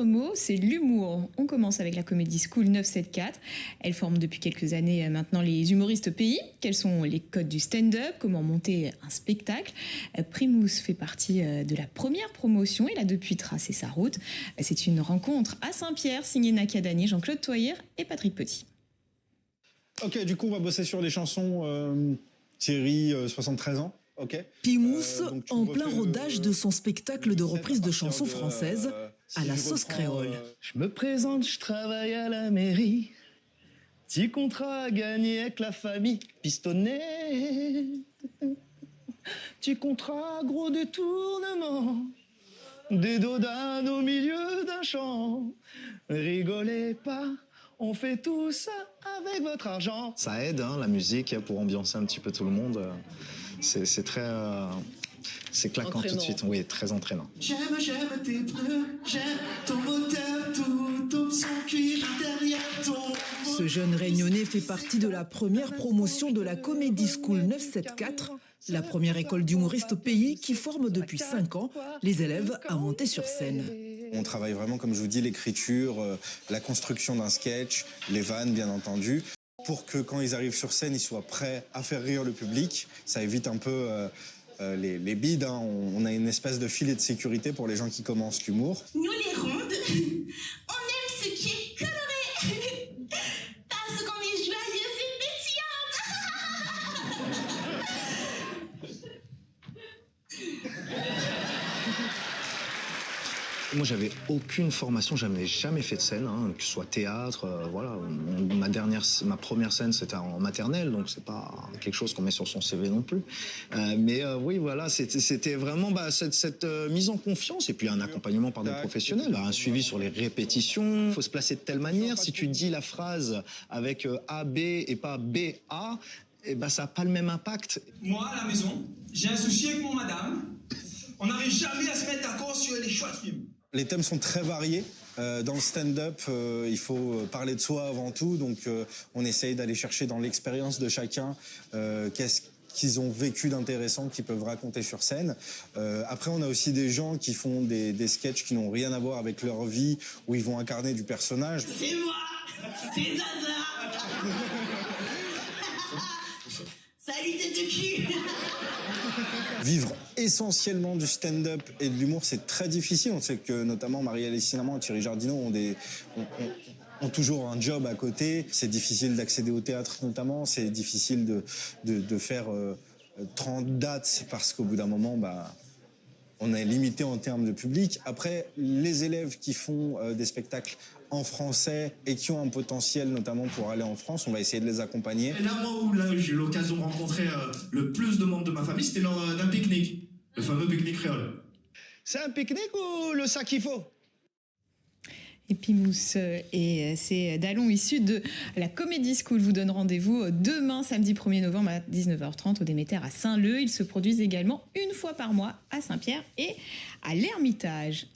maître mot, c'est l'humour. On commence avec la Comedy School 974. Elle forme depuis quelques années maintenant les humoristes pays. Quels sont les codes du stand-up? Comment monter un spectacle? Primous fait partie de la première promotion. Il a depuis tracé sa route. C'est une rencontre à Saint-Pierre, signée Nakia Dani, Jean-Claude Toyer et Patrick Petit. Ok, du coup, on va bosser sur les chansons Thierry, 73 ans. Okay. Primous, en plein rodage de son spectacle de reprise de chansons françaises à la sauce créole. Je me présente, je travaille à la mairie. Petit contrat à gagner avec la famille. Pistonné. Petit contrat, gros détournement. Des dodanes au milieu d'un champ. Rigolez pas, on fait tout ça avec votre argent. Ça aide, hein, la musique, pour ambiancer un petit peu tout le monde. C'est très... c'est claquant entraînant. Tout de suite, oui, très entraînant. J'aime tes pneus, j'aime ton moteur, tout son cuir derrière ton... Ce jeune réunionnais fait partie de la première promotion de la Comedy School 974, la première école d'humoristes au pays qui forme depuis 5 ans les élèves à monter sur scène. On travaille vraiment, comme je vous dis, l'écriture, la construction d'un sketch, les vannes, bien entendu, pour que quand ils arrivent sur scène, ils soient prêts à faire rire le public. Ça évite un peu les bides. Hein. On a une espèce de filet de sécurité pour les gens qui commencent l'humour. Nous les rondes, on aime ce qui est coloré, parce qu'on est joyeuse et pétillante. Moi, j'avais aucune formation, j'avais jamais fait de scène, hein, que ce soit théâtre, voilà. Ma première scène, c'était en maternelle, donc c'est pas quelque chose qu'on met sur son CV non plus. Oui, voilà, c'était vraiment cette mise en confiance et puis un accompagnement par des professionnels, un suivi sur les répétitions. Il faut se placer de telle manière. Si tu dis la phrase avec A, B et pas B, A, eh ben, ça n'a pas le même impact. Moi, à la maison, j'ai un souci avec mon madame. On n'arrive jamais à se mettre d'accord sur les choix de films. Les thèmes sont très variés. Dans le stand-up, il faut parler de soi avant tout. Donc, on essaye d'aller chercher dans l'expérience de chacun qu'est-ce qu'ils ont vécu d'intéressant, qu'ils peuvent raconter sur scène. Après, on a aussi des gens qui font des sketchs qui n'ont rien à voir avec leur vie, où ils vont incarner du personnage. C'est moi, c'est Zaza. Salut tête de cul. Vivre essentiellement du stand-up et de l'humour, c'est très difficile. On sait que notamment Marie-Alice Cinnamon et Thierry Jardineau ont toujours un job à côté. C'est difficile d'accéder au théâtre notamment. C'est difficile de faire 30 dates parce qu'au bout d'un moment, on est limité en termes de public. Après, les élèves qui font des spectacles en français et qui ont un potentiel notamment pour aller en France, on va essayer de les accompagner. Et là, moi, où j'ai eu l'occasion de rencontrer le plus de membres de ma famille, c'était lors d'un pique-nique, le fameux pique-nique créole. C'est un pique-nique ou le sac qu'il faut? Et Primous et c'est Dallon issus de la Comedy School vous donne rendez-vous demain, samedi 1er novembre à 19h30 au Déméter à Saint-Leu. Ils se produisent également une fois par mois à Saint-Pierre et à l'Ermitage.